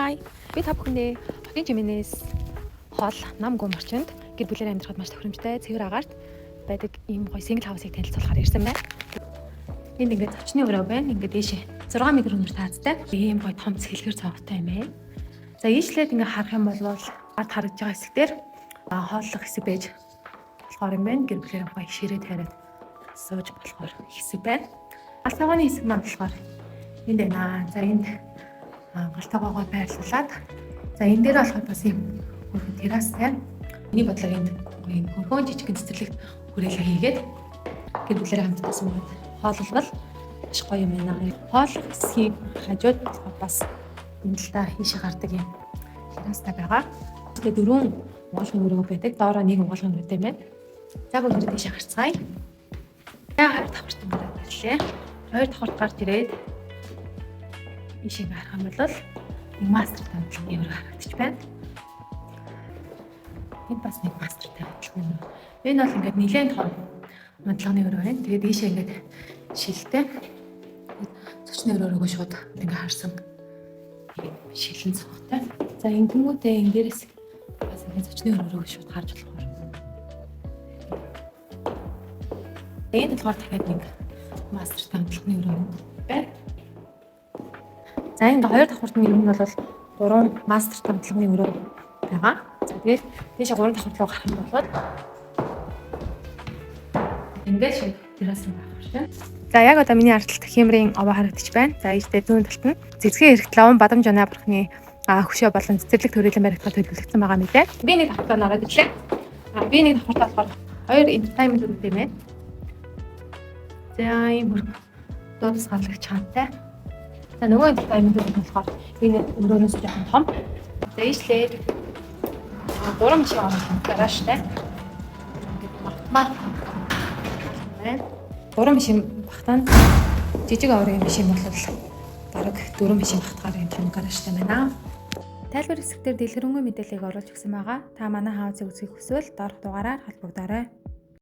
Хай. Би та бүхэндээ хотын жимэнээс хол нам гүн орчинд гэр бүлээр амьдрахад маш тохиромжтой цэвэр агаарт байдаг ийм гоё single house-ыг танилцуулахаар ирсэн байна. Энд ингээд зочны өрөө байна. Ингээд дээшээ 6 м өнөр таацтай. Ийм гоё том цэлгэр цонхтой юм ээ. За ийшлээд ингээд харах юм бол ард харагдж байгаа хэсгээр хооллох хэсэг байж болохоор юм байна. Гэр бүлээр гоё ширээ тариад сууж болохоор хэсэг байна. Алтайгооны хэсэг маань болохоор энд байна. За энд галтайгоогоо байрлуулад за энэ дээр болохоор бас юм хөргөн террастай. Миний бодлоор энд хөргөн жижигэн цэцэрлэгт хүрээлэн хийгээд гэр бүлээр хамтдаа суугаад хооллол маш гоё юм байна. Хооллох хэсгийн хажууд бас энэ талдаа хийшээ гардаг юм террастай байгаа. Тэгээд 4 угаалгын өрөө байдаг. Доороо 1 угаалгын өрөөтэй байна. За бүгд тийш гарцгаая. Хоёр давхарт ингээд байлээ. Хоёр давхарт гарч ирээд ийшээ гарах юм бол нэг мастер тамдлын өрөө харагдаж байна. Энд бас нэг мастер тамдлын өрөө. Энэ бол ингээд нэлээд том мандлагын өрөө байна. Тэгээд ийшээ ингээд шилтэй. Зочны өрөөгөө шууд ингээд харсан. Шилэн цогтой. За ингэнгүүтээ энэ дээрээс бас ингээд зочны өрөөгөө шууд харж болохоор. Тэгээд болохоор дахиад нэг мастер тамдлын өрөө байна. За энэ хоёр давхарт нь ер нь бол 3 мастер тамдлын өрөө байгаа. За тэгээд тийшээ 3 давхарт руу гарах юм бол ингээд шиг террас руу гарах шээ. За яг одоо миний ард талд хэмрийн овоо харагдаж байна. За ийштэй зүүн талд нь зэвсгийн эрэгт лаван бадамж оноо бурхны хөшөө болон цэцэрлэг төрөлөн баригдахад төлөвлөгдсөн байгаа мэлээ. Би нэг давхартаа нараад ирлээ. Би нэг давхартаа болохоор 2 entertainment үүрэгтэй байна. За ийм дуудас гарлагч хаантай. За нөгөө entertainment үүрэг болохоор энэ өрөөнөөс жоохон том. За ийшлээд 3 машин орсон гаражтай. Ингээд автомат байна. 3 машин багтаан жижиг аврын машин бол бараг 4 машин багтахаар энэ том гаражтай байна. Тайлбар хэсгээр дэлгэрэнгүй мэдээллийг оруулж өгсөн байгаа. Та манай хаусыг үзэх хүсвэл доорх дугаараар холбогдоорой.